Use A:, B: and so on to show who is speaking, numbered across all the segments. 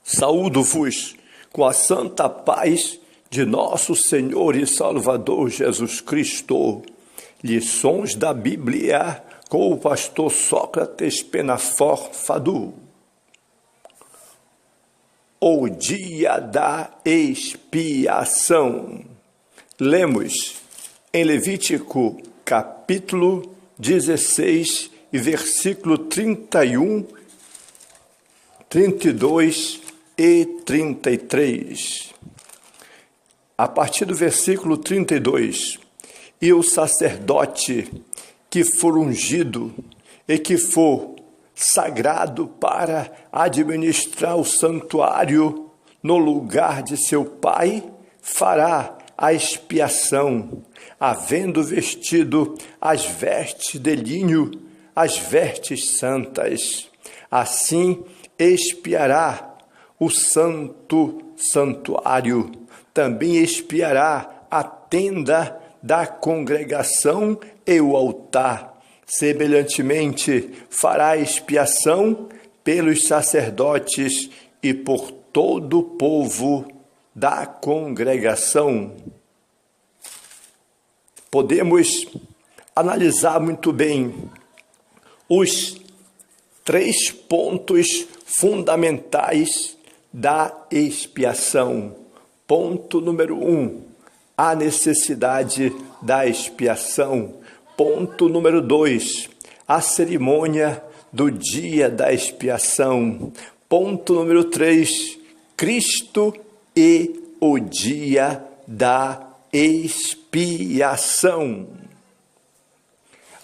A: Saúdo-vos com a santa paz de nosso Senhor e Salvador Jesus Cristo. Lições da Bíblia com o pastor Sócrates Penafor Fadu. O dia da expiação. Lemos em Levítico capítulo 16 e versículo 31, 32 e 33. A partir do versículo 32, e o sacerdote que for ungido e que for sagrado para administrar o santuário no lugar de seu pai, fará a expiação, havendo vestido as vestes de linho, as vestes santas. Assim expiará o santo santuário, também expiará a tenda da congregação e o altar. Semelhantemente, fará expiação pelos sacerdotes e por todo o povo da congregação. Podemos analisar muito bem os 3 pontos fundamentais da expiação. Ponto número 1, a necessidade da expiação. Ponto número 2, a cerimônia do dia da expiação. Ponto número 3, Cristo e o dia da expiação.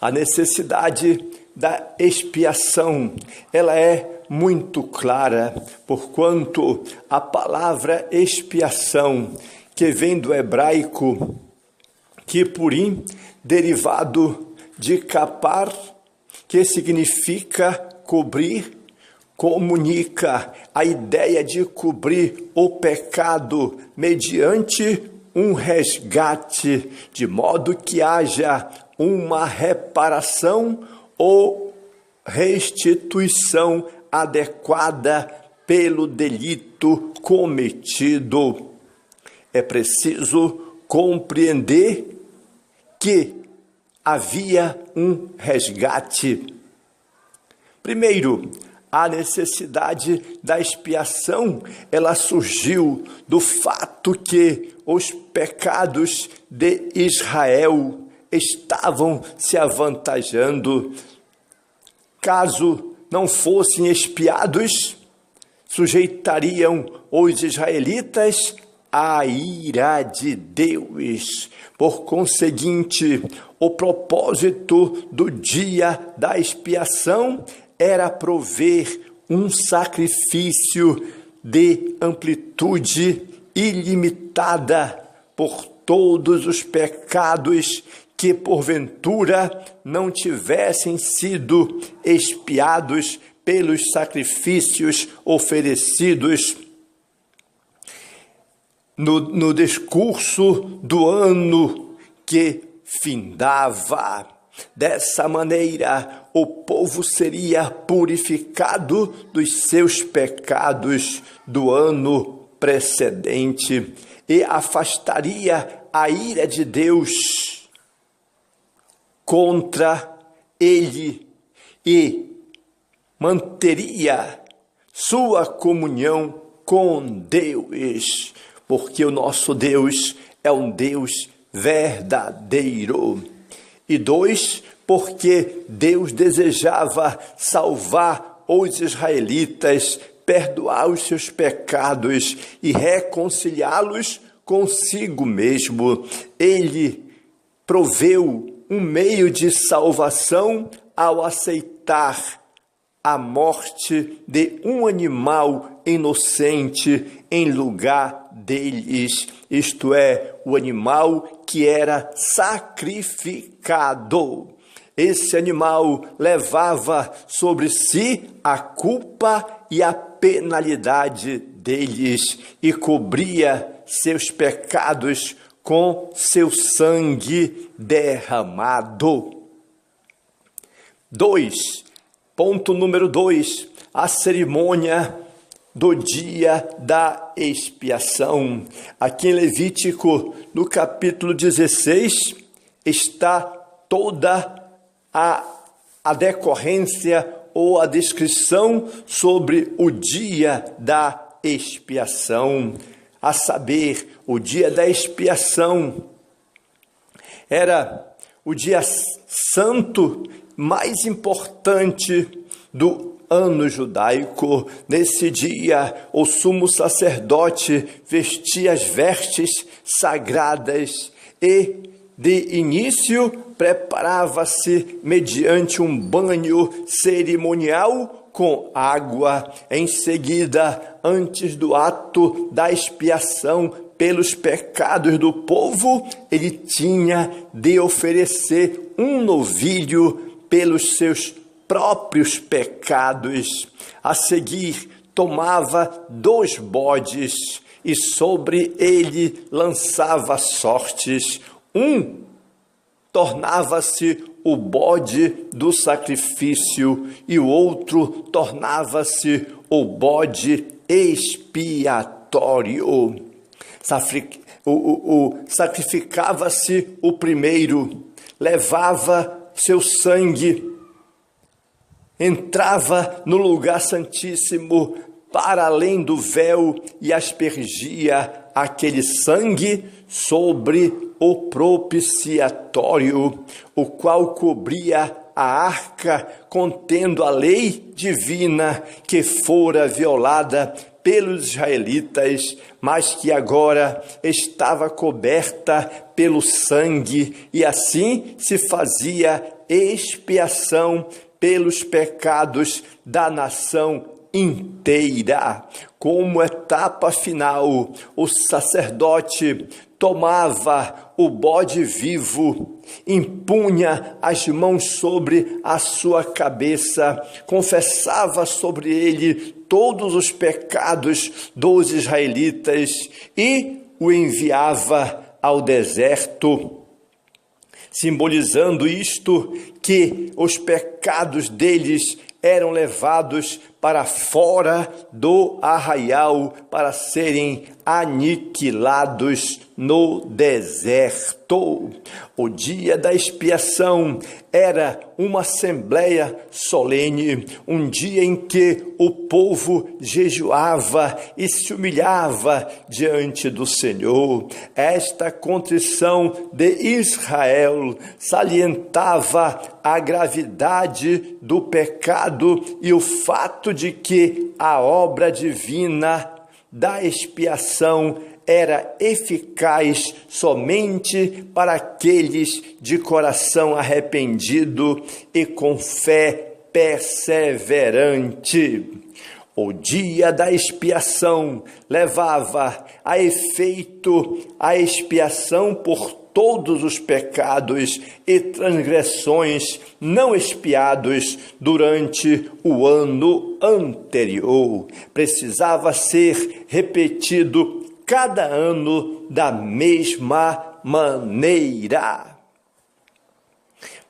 A: A necessidade da expiação, ela é muito clara, porquanto a palavra expiação, que vem do hebraico kipurim, derivado de kapar, que significa cobrir, comunica a ideia de cobrir o pecado mediante um resgate, de modo que haja uma reparação ou restituição adequada pelo delito cometido. É preciso compreender que havia um resgate. Primeiro, a necessidade da expiação, ela surgiu do fato que os pecados de Israel estavam se avantajando. Caso não fossem expiados, sujeitariam os israelitas à ira de Deus. Por conseguinte, o propósito do dia da expiação era prover um sacrifício de amplitude ilimitada por todos os pecados que porventura não tivessem sido expiados pelos sacrifícios oferecidos no discurso do ano que findava. Dessa maneira, o povo seria purificado dos seus pecados do ano precedente e afastaria a ira de Deus contra ele e manteria sua comunhão com Deus, porque o nosso Deus é um Deus verdadeiro. E 2, porque Deus desejava salvar os israelitas, perdoar os seus pecados e reconciliá-los consigo mesmo. Ele proveu um meio de salvação ao aceitar a morte de um animal inocente em lugar deles, isto é, o animal que era sacrificado. Esse animal levava sobre si a culpa e a penalidade deles e cobria seus pecados com seu sangue derramado. 2. Ponto número 2. A cerimônia do dia da expiação. Aqui em Levítico, no capítulo 16, está toda a decorrência ou a descrição sobre o dia da expiação. A saber, o dia da expiação era o dia santo mais importante do ano judaico. Nesse dia, o sumo sacerdote vestia as vestes sagradas e, de início, preparava-se mediante um banho cerimonial com água. Em seguida, antes do ato da expiação pelos pecados do povo, ele tinha de oferecer um novilho pelos seus próprios pecados. A seguir, tomava 2 bodes e sobre ele lançava sortes. Um tornava-se o bode do sacrifício e o outro tornava-se o bode expiatório. Sacrificava-se o primeiro, levava seu sangue, entrava no lugar santíssimo para além do véu e aspergia aquele sangue sobre o propiciatório, o qual cobria a arca contendo a lei divina que fora violada pelos israelitas, mas que agora estava coberta pelo sangue, e assim se fazia expiação pelos pecados da nação inteira. Como etapa final, o sacerdote tomava o bode vivo, impunha as mãos sobre a sua cabeça, confessava sobre ele todos os pecados dos israelitas e o enviava ao deserto, simbolizando isto que os pecados deles eram levados para fora do arraial para serem aniquilados no deserto. O dia da expiação era uma assembleia solene, um dia em que o povo jejuava e se humilhava diante do Senhor. Esta contrição de Israel salientava a gravidade do pecado e o fato de que a obra divina da expiação era eficaz somente para aqueles de coração arrependido e com fé perseverante. O dia da expiação levava a efeito a expiação por todos os pecados e transgressões não expiados durante o ano anterior. Precisava ser repetido cada ano da mesma maneira.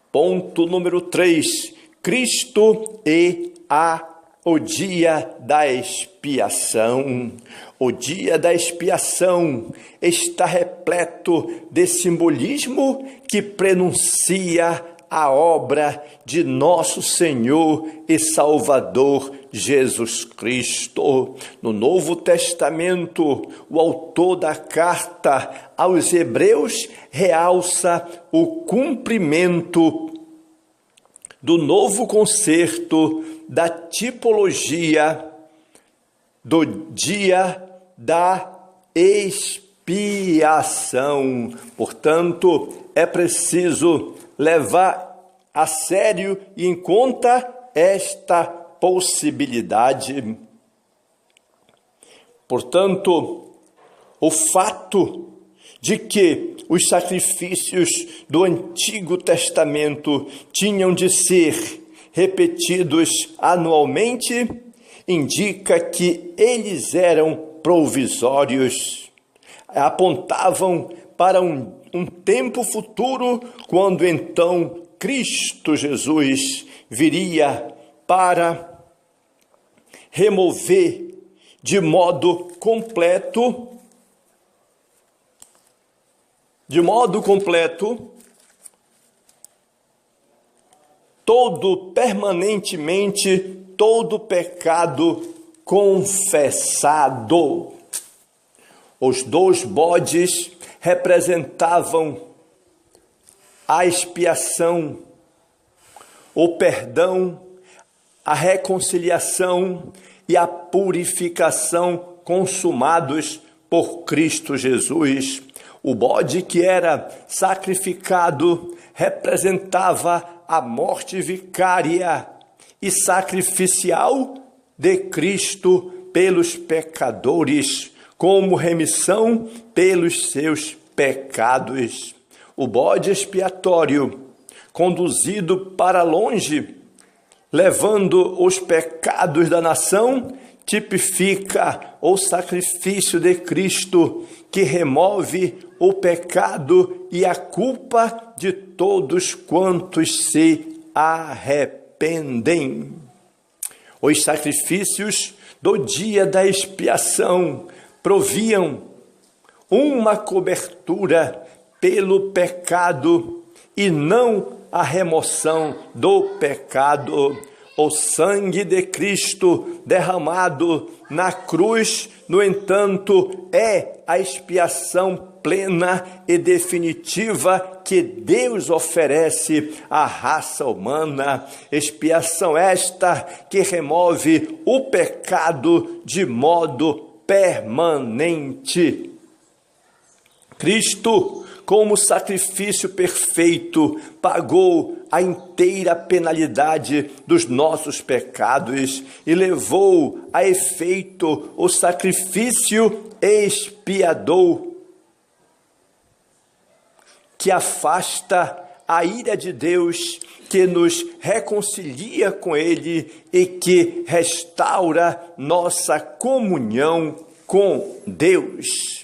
A: Ponto número 3. Cristo e o dia da expiação. O dia da expiação está repleto de simbolismo que prenuncia a obra de nosso Senhor e Salvador Jesus Cristo. No Novo Testamento, o autor da carta aos Hebreus realça o cumprimento do novo concerto da tipologia do dia da expiação. Portanto, é preciso levar a sério e em conta esta possibilidade. Portanto, o fato de que os sacrifícios do Antigo Testamento tinham de ser repetidos anualmente indica que eles eram provisórios, apontavam para um tempo futuro, quando então Cristo Jesus viria para remover de modo completo, permanentemente, todo pecado confessado. Os 2 bodes representavam a expiação, o perdão, a reconciliação e a purificação consumados por Cristo Jesus. O bode que era sacrificado representava a morte vicária e sacrificial de Cristo pelos pecadores, como remissão pelos seus pecados. O bode expiatório, conduzido para longe, levando os pecados da nação, tipifica o sacrifício de Cristo, que remove o pecado e a culpa de todos quantos se arrependem. Os sacrifícios do dia da expiação proviam uma cobertura pelo pecado e não a remoção do pecado. O sangue de Cristo derramado na cruz, no entanto, é a expiação plena e definitiva que Deus oferece à raça humana. Expiação esta que remove o pecado de modo permanente. Cristo, como sacrifício perfeito, pagou a inteira penalidade dos nossos pecados e levou a efeito o sacrifício expiador, que afasta a ira de Deus, que nos reconcilia com Ele e que restaura nossa comunhão com Deus.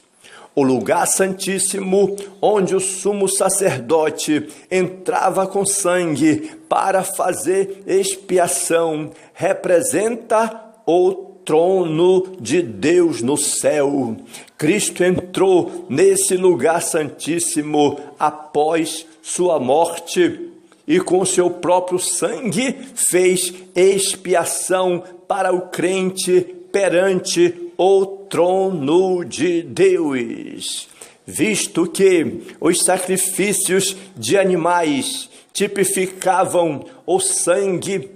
A: O lugar santíssimo, onde o sumo sacerdote entrava com sangue para fazer expiação, representa o trono de Deus no céu. Cristo entrou nesse lugar santíssimo após sua morte e com seu próprio sangue fez expiação para o crente perante o trono de Deus. Visto que os sacrifícios de animais tipificavam o sangue,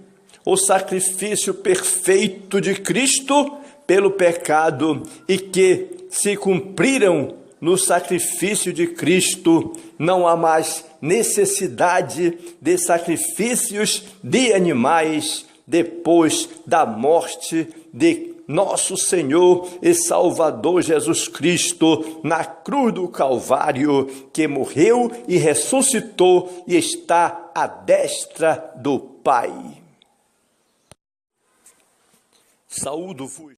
A: o sacrifício perfeito de Cristo pelo pecado, e que se cumpriram no sacrifício de Cristo, não há mais necessidade de sacrifícios de animais depois da morte de nosso Senhor e Salvador Jesus Cristo na cruz do Calvário, que morreu e ressuscitou e está à destra do Pai. Saúdo-vos